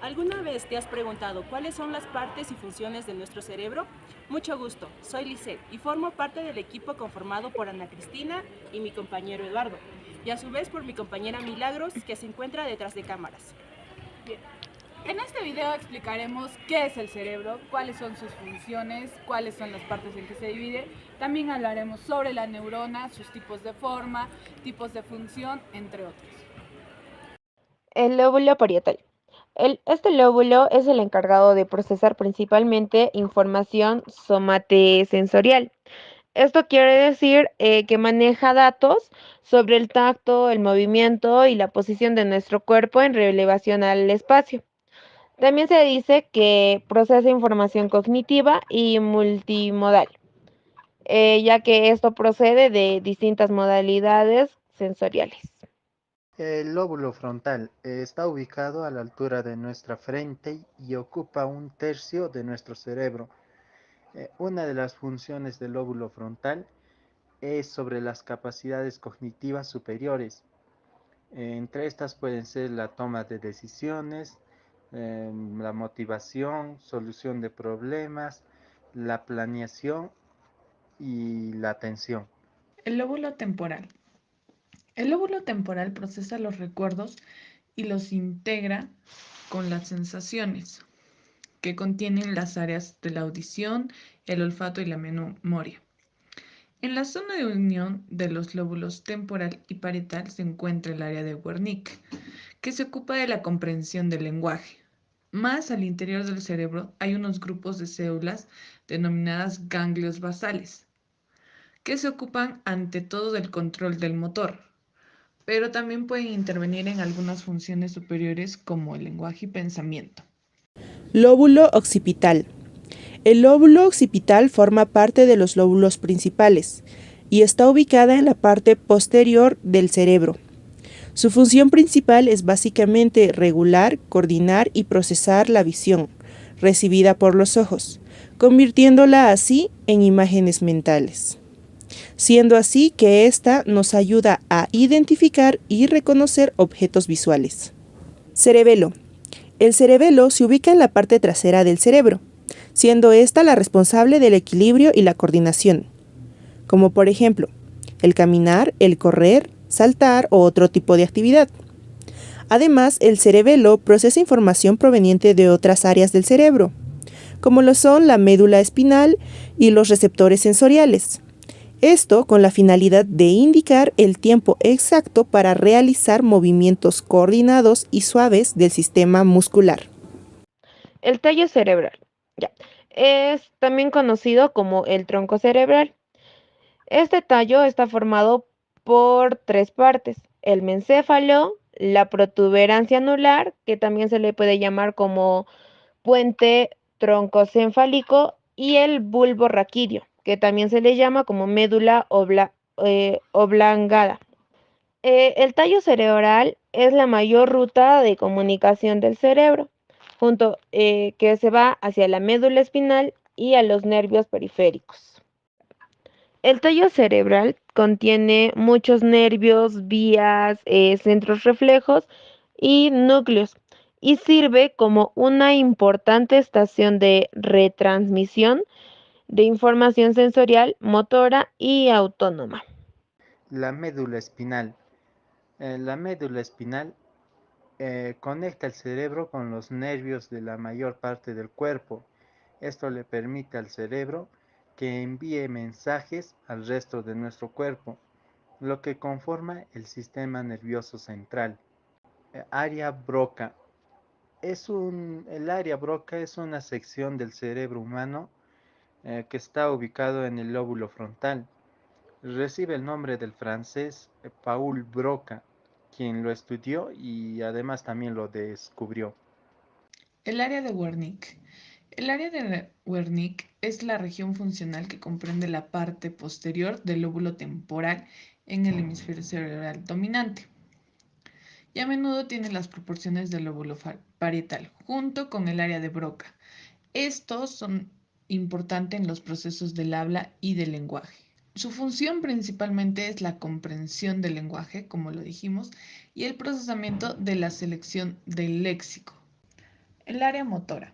¿Alguna vez te has preguntado cuáles son las partes y funciones de nuestro cerebro? Mucho gusto, soy Lisette y formo parte del equipo conformado por Ana Cristina y mi compañero Eduardo, y a su vez por mi compañera Milagros, que se encuentra detrás de cámaras. Bien. En este video explicaremos qué es el cerebro, cuáles son sus funciones, cuáles son las partes en que se divide. También hablaremos sobre la neurona, sus tipos de forma, tipos de función, entre otros. El lóbulo parietal. Este lóbulo es el encargado de procesar principalmente información somatosensorial. Esto quiere decir que maneja datos sobre el tacto, el movimiento y la posición de nuestro cuerpo en relación al espacio. También se dice que procesa información cognitiva y multimodal, ya que esto procede de distintas modalidades sensoriales. El lóbulo frontal está ubicado a la altura de nuestra frente y ocupa un tercio de nuestro cerebro. Una de las funciones del lóbulo frontal es sobre las capacidades cognitivas superiores. Entre estas pueden ser la toma de decisiones, la motivación, solución de problemas, la planeación y la atención. El lóbulo temporal. El lóbulo temporal procesa los recuerdos y los integra con las sensaciones, que contienen las áreas de la audición, el olfato y la memoria. En la zona de unión de los lóbulos temporal y parietal se encuentra el área de Wernicke, que se ocupa de la comprensión del lenguaje. Más al interior del cerebro hay unos grupos de células denominadas ganglios basales, que se ocupan ante todo del control del motor, pero también pueden intervenir en algunas funciones superiores como el lenguaje y pensamiento. Lóbulo occipital. El lóbulo occipital forma parte de los lóbulos principales y está ubicada en la parte posterior del cerebro. Su función principal es básicamente regular, coordinar y procesar la visión recibida por los ojos, convirtiéndola así en imágenes mentales, siendo así que ésta nos ayuda a identificar y reconocer objetos visuales. Cerebelo. El cerebelo se ubica en la parte trasera del cerebro, siendo esta la responsable del equilibrio y la coordinación, como por ejemplo, el caminar, el correr, saltar o otro tipo de actividad. Además, el cerebelo procesa información proveniente de otras áreas del cerebro, como lo son la médula espinal y los receptores sensoriales. Esto con la finalidad de indicar el tiempo exacto para realizar movimientos coordinados y suaves del sistema muscular. El tallo cerebral, ya, es también conocido como el tronco cerebral. Este tallo está formado por tres partes: el mencéfalo, la protuberancia anular, que también se le puede llamar como puente troncoencefálico, y el bulbo raquídeo, que también se le llama como médula oblongada. El tallo cerebral es la mayor ruta de comunicación del cerebro, que se va hacia la médula espinal y a los nervios periféricos. El tallo cerebral contiene muchos nervios, vías, centros reflejos y núcleos, y sirve como una importante estación de retransmisión de información sensorial, motora y autónoma. La médula espinal. La médula espinal conecta el cerebro con los nervios de la mayor parte del cuerpo. Esto le permite al cerebro que envíe mensajes al resto de nuestro cuerpo, lo que conforma el sistema nervioso central. Área Broca. El área Broca es una sección del cerebro humano que está ubicado en el lóbulo frontal. Recibe el nombre del francés Paul Broca, quien lo estudió y además también lo descubrió. El área de Wernicke. El área de Wernicke es la región funcional que comprende la parte posterior del lóbulo temporal en el hemisferio cerebral dominante, y a menudo tiene las proporciones del lóbulo parietal, junto con el área de Broca. Estos son importantes en los procesos del habla y del lenguaje. Su función principalmente es la comprensión del lenguaje, como lo dijimos, y el procesamiento de la selección del léxico. El área motora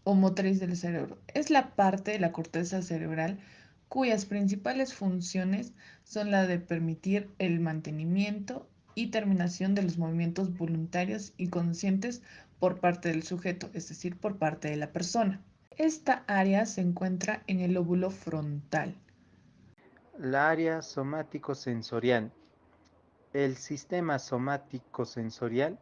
o motriz del cerebro es la parte de la corteza cerebral cuyas principales funciones son la de permitir el mantenimiento y terminación de los movimientos voluntarios y conscientes por parte del sujeto, es decir, por parte de la persona. Esta área se encuentra en el lóbulo frontal. La área somático-sensorial. El sistema somático-sensorial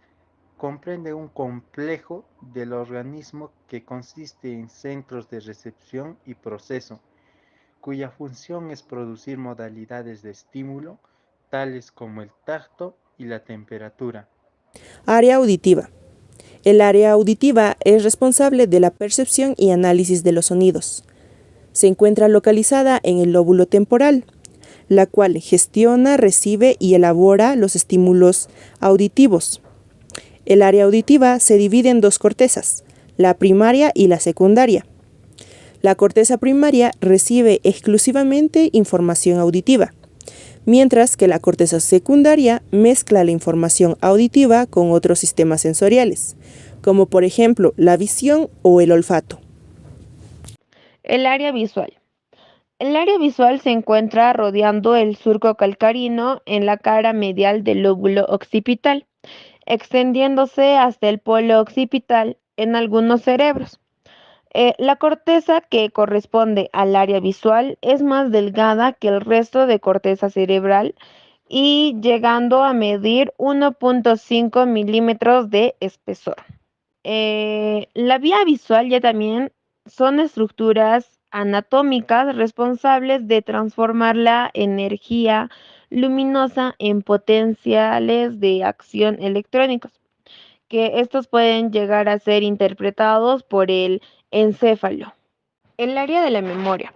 comprende un complejo del organismo que consiste en centros de recepción y proceso, cuya función es producir modalidades de estímulo, tales como el tacto y la temperatura. Área auditiva. El área auditiva es responsable de la percepción y análisis de los sonidos. Se encuentra localizada en el lóbulo temporal, la cual gestiona, recibe y elabora los estímulos auditivos. El área auditiva se divide en dos cortezas, la primaria y la secundaria. La corteza primaria recibe exclusivamente información auditiva, mientras que la corteza secundaria mezcla la información auditiva con otros sistemas sensoriales, como por ejemplo la visión o el olfato. El área visual. El área visual se encuentra rodeando el surco calcarino en la cara medial del lóbulo occipital, extendiéndose hasta el polo occipital en algunos cerebros. La corteza que corresponde al área visual es más delgada que el resto de corteza cerebral y llegando a medir 1.5 milímetros de espesor. La vía visual ya también son estructuras anatómicas responsables de transformar la energía luminosa en potenciales de acción electrónicos, que estos pueden llegar a ser interpretados por el encéfalo. El área de la memoria.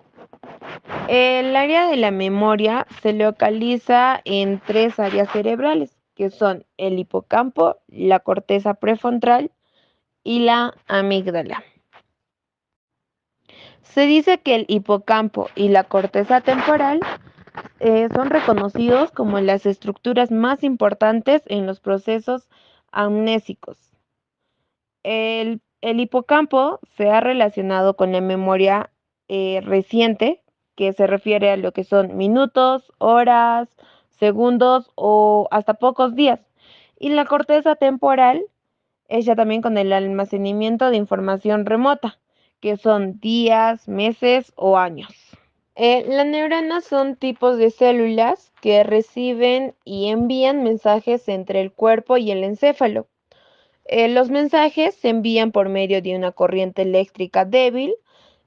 El área de la memoria se localiza en tres áreas cerebrales, que son el hipocampo, la corteza prefrontal y la amígdala. Se dice que el hipocampo y la corteza temporal son reconocidos como las estructuras más importantes en los procesos amnésicos. El hipocampo se ha relacionado con la memoria reciente, que se refiere a lo que son minutos, horas, segundos o hasta pocos días. Y la corteza temporal hecha también con el almacenamiento de información remota, que son días, meses o años. Las neuronas son tipos de células que reciben y envían mensajes entre el cuerpo y el encéfalo. Los mensajes se envían por medio de una corriente eléctrica débil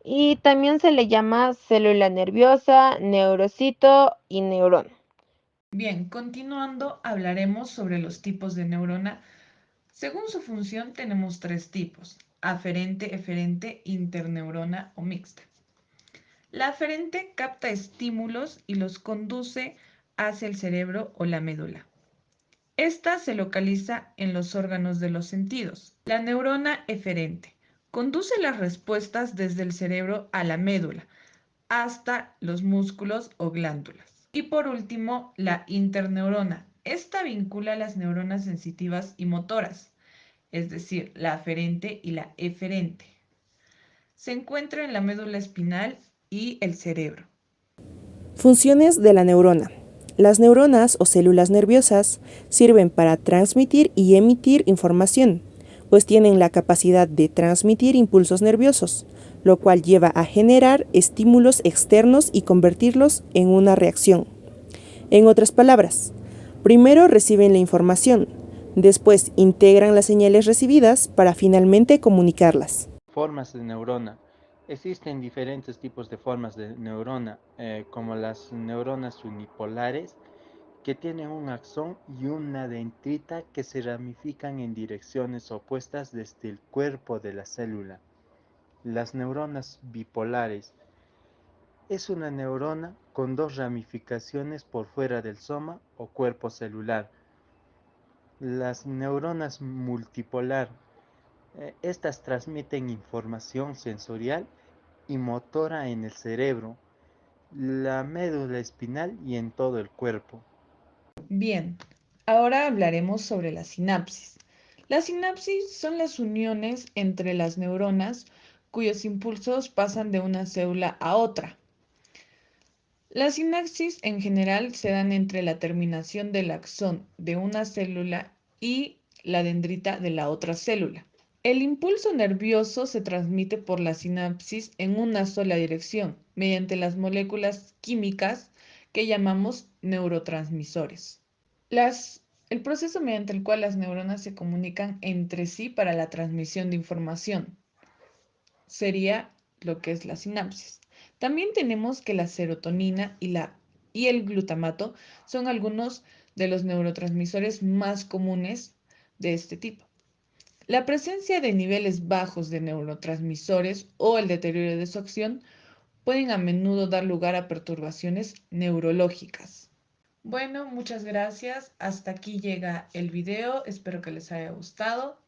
y también se le llama célula nerviosa, neurocito y neurón. Bien, continuando, hablaremos sobre los tipos de neurona. Según su función, tenemos tres tipos: aferente, eferente, interneurona o mixta. La aferente capta estímulos y los conduce hacia el cerebro o la médula. Esta se localiza en los órganos de los sentidos. La neurona eferente conduce las respuestas desde el cerebro a la médula hasta los músculos o glándulas. Y por último, la interneurona. Esta vincula las neuronas sensitivas y motoras, es decir, la aferente y la eferente. Se encuentra en la médula espinal y el cerebro. Funciones de la neurona. Las neuronas o células nerviosas sirven para transmitir y emitir información, pues tienen la capacidad de transmitir impulsos nerviosos, lo cual lleva a generar estímulos externos y convertirlos en una reacción. En otras palabras, primero reciben la información, después integran las señales recibidas para finalmente comunicarlas. Formas de neurona. Existen diferentes tipos de formas de neurona, como las neuronas unipolares, que tienen un axón y una dendrita que se ramifican en direcciones opuestas desde el cuerpo de la célula. Las neuronas bipolares. Es una neurona con dos ramificaciones por fuera del soma o cuerpo celular. Las neuronas multipolar. Estas transmiten información sensorial y motora en el cerebro, la médula espinal y en todo el cuerpo. Bien, ahora hablaremos sobre la sinapsis. Las sinapsis son las uniones entre las neuronas cuyos impulsos pasan de una célula a otra. Las sinapsis en general se dan entre la terminación del axón de una célula y la dendrita de la otra célula. El impulso nervioso se transmite por la sinapsis en una sola dirección, mediante las moléculas químicas que llamamos neurotransmisores. El proceso mediante el cual las neuronas se comunican entre sí para la transmisión de información sería lo que es la sinapsis. También tenemos que la serotonina y el glutamato son algunos de los neurotransmisores más comunes de este tipo. La presencia de niveles bajos de neurotransmisores o el deterioro de su acción pueden a menudo dar lugar a perturbaciones neurológicas. Bueno, muchas gracias. Hasta aquí llega el video. Espero que les haya gustado.